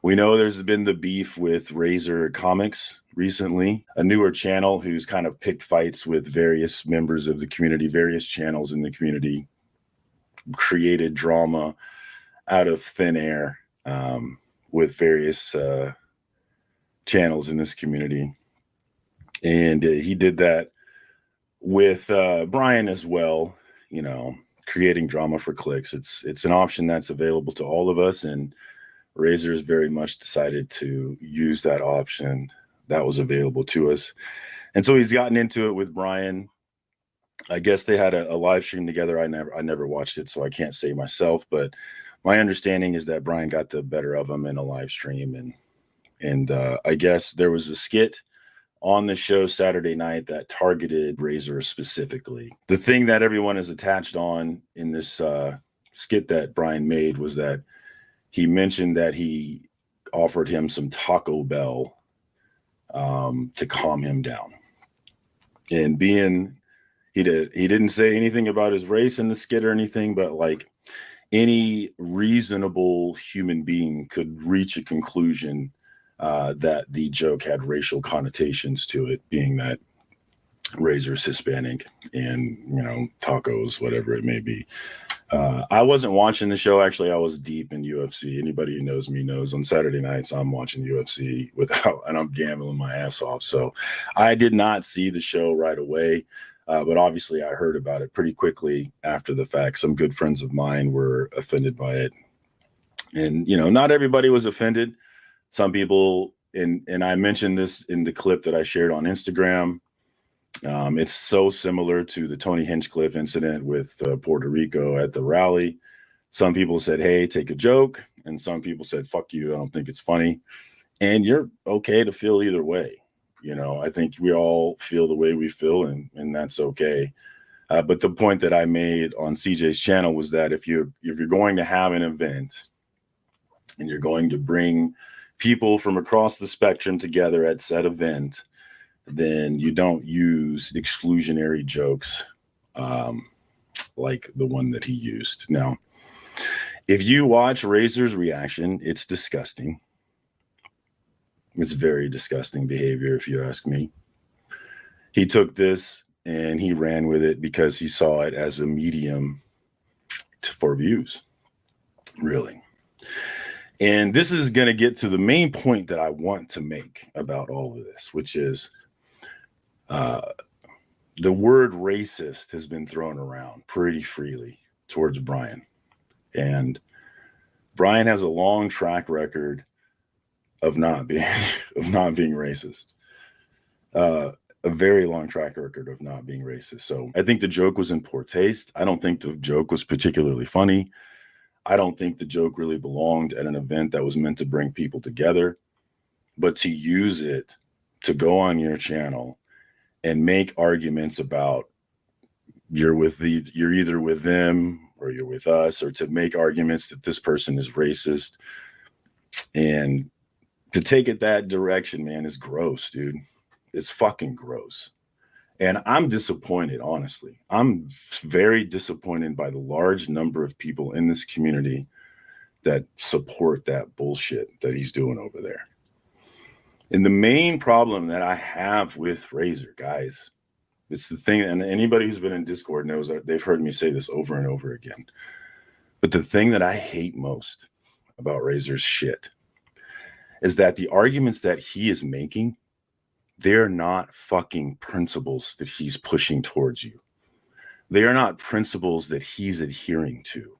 We know there's been the beef with Razor Comics recently, a newer channel who's kind of picked fights with various members of the community, various channels in the community, created drama out of thin air with various channels in this community. And he did that with Brian as well, you know, creating drama for clicks. It's an option that's available to all of us, and Razor has very much decided to use that option that was available to us. And so he's gotten into it with Brian. I guess they had a live stream together. I never watched it, so I can't say myself, but my understanding is that Brian got the better of him in a live stream, and I guess there was a skit on the show Saturday night that targeted Razor specifically. The thing that everyone is attached on in this skit that Brian made was that he mentioned that he offered him some Taco Bell to calm him down. And he didn't say anything about his race in the skit or anything, but like any reasonable human being could reach a conclusion that the joke had racial connotations to it, being that Razor's Hispanic and, you know, tacos, whatever it may be. I wasn't watching the show. Actually, I was deep in UFC. Anybody who knows me knows on Saturday nights, I'm watching UFC and I'm gambling my ass off. So I did not see the show right away. But obviously I heard about it pretty quickly after the fact. Some good friends of mine were offended by it. And, you know, not everybody was offended. Some people, and I mentioned this in the clip that I shared on Instagram. It's so similar to the Tony Hinchcliffe incident with Puerto Rico at the rally. Some people said, hey, take a joke. And some people said, fuck you, I don't think it's funny. And you're okay to feel either way. You know, I think we all feel the way we feel, and that's okay. But the point that I made on CJ's channel was that if you're going to have an event and you're going to bring people from across the spectrum together at said event, then you don't use exclusionary jokes like the one that he used. Now, if you watch Razor's reaction, it's disgusting. It's very disgusting behavior, if you ask me. He took this and he ran with it because he saw it as a medium for views, really. And this is going to get to the main point that I want to make about all of this, which is the word racist has been thrown around pretty freely towards Brian. And Brian has a long track record of not being racist. A very long track record of not being racist. So I think the joke was in poor taste. I don't think the joke was particularly funny. I don't think the joke really belonged at an event that was meant to bring people together. But to use it to go on your channel and make arguments about you're either with them or you're with us, or to make arguments that this person is racist, and to take it that direction, man, is gross, dude. It's fucking gross. And I'm disappointed, honestly. I'm very disappointed by the large number of people in this community that support that bullshit that he's doing over there. And the main problem that I have with Razor, guys, it's the thing, and anybody who's been in Discord knows that they've heard me say this over and over again. But the thing that I hate most about Razor's shit is that the arguments that he is making, they're not fucking principles that he's pushing towards you. They are not principles that he's adhering to.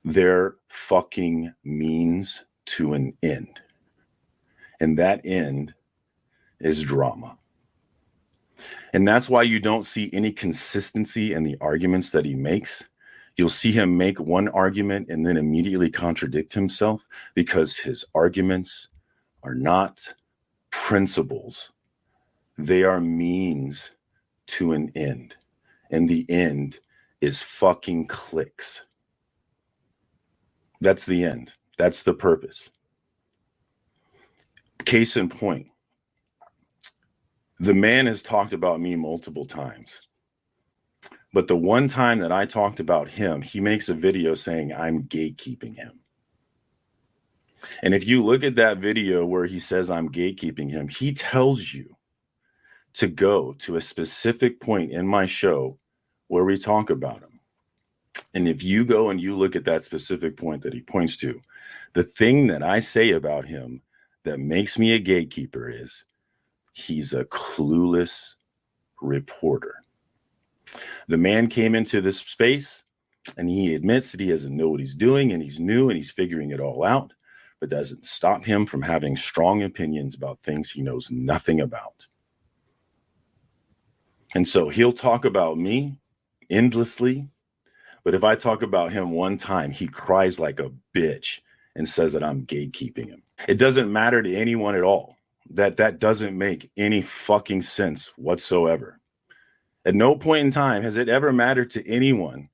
They're fucking means to an end. And that end is drama. And that's why you don't see any consistency in the arguments that he makes. You'll see him make one argument and then immediately contradict himself, because his arguments are not principles. They are means to an end. And the end is fucking clicks. That's the end. That's the purpose. Case in point, the man has talked about me multiple times. But the one time that I talked about him, he makes a video saying I'm gatekeeping him. And if you look at that video where he says I'm gatekeeping him, he tells you to go to a specific point in my show where we talk about him. And if you go and you look at that specific point that he points to, the thing that I say about him that makes me a gatekeeper is he's a clueless reporter. The man came into this space and he admits that he doesn't know what he's doing and he's new and he's figuring it all out, but doesn't stop him from having strong opinions about things he knows nothing about. And so he'll talk about me endlessly, but if I talk about him one time, he cries like a bitch and says that I'm gatekeeping him. It doesn't matter to anyone at all. That doesn't make any fucking sense whatsoever. At no point in time has it ever mattered to anyone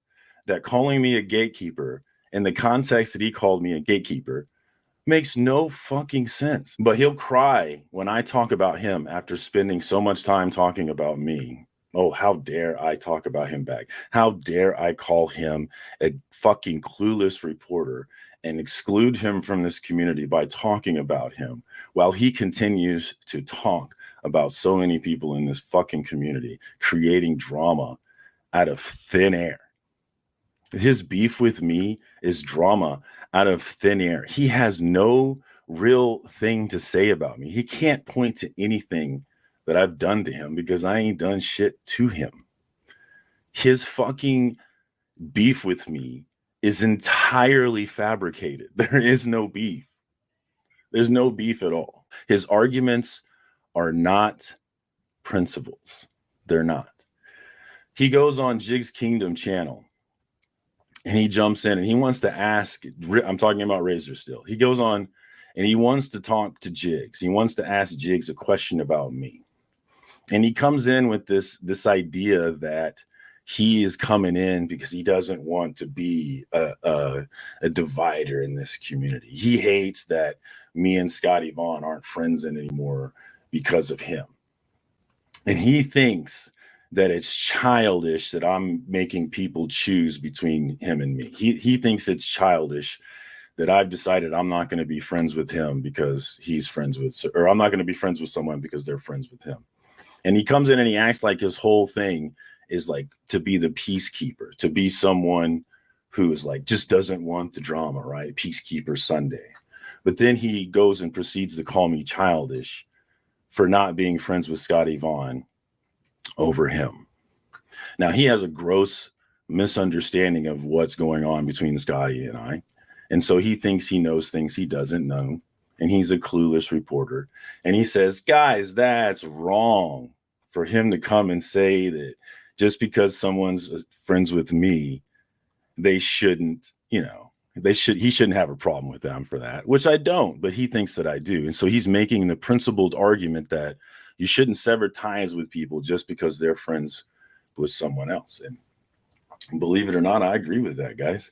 that calling me a gatekeeper in the context that he called me a gatekeeper makes no fucking sense. But he'll cry when I talk about him after spending so much time talking about me. Oh, how dare I talk about him back? How dare I call him a fucking clueless reporter and exclude him from this community by talking about him while he continues to talk about so many people in this fucking community, creating drama out of thin air. His beef with me is drama out of thin air. He has no real thing to say about me. He can't point to anything that I've done to him because I ain't done shit to him. His fucking beef with me is entirely fabricated. There is no beef. There's no beef at all. His arguments are not principles. They're not. He goes on Jig's Kingdom channel and he jumps in and he wants to ask, I'm talking about Razor still. He goes on and he wants to talk to Jigs. He wants to ask Jigs a question about me. And he comes in with this idea that he is coming in because he doesn't want to be a divider in this community. He hates that me and Scotty Vaughn aren't friends anymore because of him. And he thinks that it's childish that I'm making people choose between him and me. He thinks it's childish that I've decided I'm not going to be friends with him because he's friends with, or I'm not going to be friends with someone because they're friends with him. And he comes in and he acts like his whole thing is like to be the peacekeeper, to be someone who is like, just doesn't want the drama, right? Peacekeeper Sunday. But then he goes and proceeds to call me childish for not being friends with Scotty Vaughn over him. Now, he has a gross misunderstanding of what's going on between Scotty and I. And so he thinks he knows things he doesn't know. And he's a clueless reporter. And he says, guys, that's wrong for him to come and say that just because someone's friends with me, they shouldn't, he shouldn't have a problem with them for that, which I don't, but he thinks that I do. And so he's making the principled argument that you shouldn't sever ties with people just because they're friends with someone else. And believe it or not, I agree with that, guys.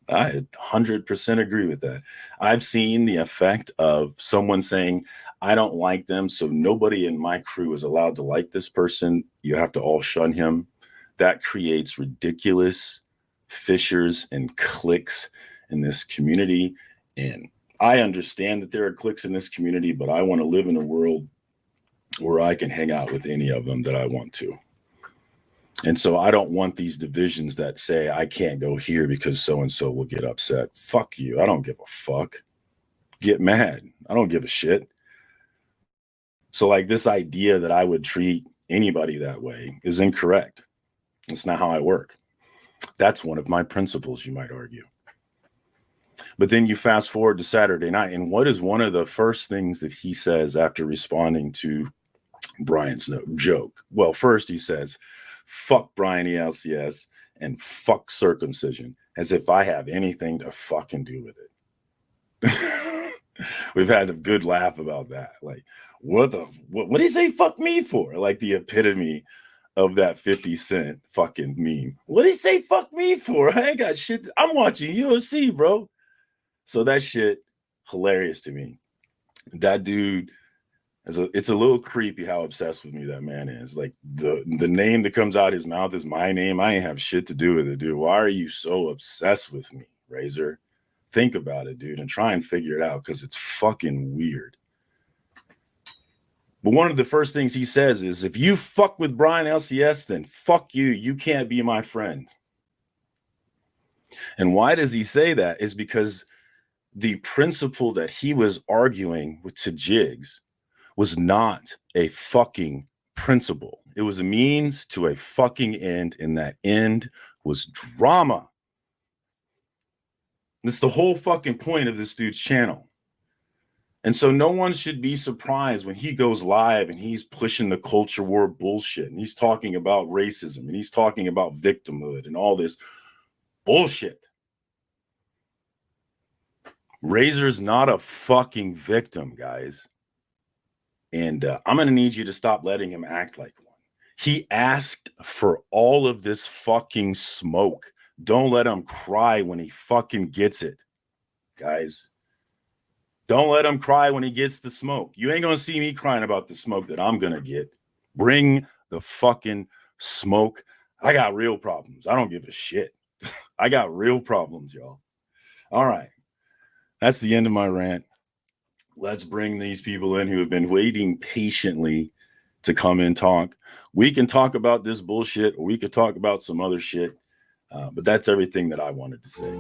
I 100% agree with that. I've seen the effect of someone saying, I don't like them, so nobody in my crew is allowed to like this person. You have to all shun him. That creates ridiculous fissures and cliques in this community. And I understand that there are cliques in this community, but I want to live in a world where I can hang out with any of them that I want to. And so I don't want these divisions that say I can't go here because so-and-so will get upset. Fuck you. I don't give a fuck. Get mad. I don't give a shit. So like this idea that I would treat anybody that way is incorrect. It's not how I work. That's one of my principles, you might argue. But then you fast forward to Saturday night, and what is one of the first things that he says after responding to Brian's joke? Well, first he says, fuck Brian ELCS and fuck circumcision, as if I have anything to fucking do with it. We've had a good laugh about that. Like, what did he say fuck me for? Like the epitome of that 50 Cent fucking meme. What did he say fuck me for? I ain't got shit. I'm watching UFC, bro. So that shit, hilarious to me. That dude, it's a little creepy how obsessed with me that man is. Like the name that comes out his mouth is my name. I ain't have shit to do with it, dude. Why are you so obsessed with me, Razor? think about it, dude, and try and figure it out, because it's fucking weird. But one of the first things he says is, if you fuck with Brian LCS, then fuck you. You can't be my friend. And why does he say that? Is because the principle that he was arguing with to Jigs was not a fucking principle. It was a means to a fucking end, and that end was drama. That's the whole fucking point of this dude's channel. And so no one should be surprised when he goes live and he's pushing the culture war bullshit, and he's talking about racism, and he's talking about victimhood and all this bullshit. Razor's not a fucking victim, guys. And I'm going to need you to stop letting him act like one. He asked for all of this fucking smoke. Don't let him cry when he fucking gets it, guys. Don't let him cry when he gets the smoke. You ain't going to see me crying about the smoke that I'm going to get. Bring the fucking smoke. I got real problems. I don't give a shit. I got real problems, y'all. All right. That's the end of my rant. Let's bring these people in who have been waiting patiently to come and talk. We can talk about this bullshit, or we could talk about some other shit. But that's everything that I wanted to say.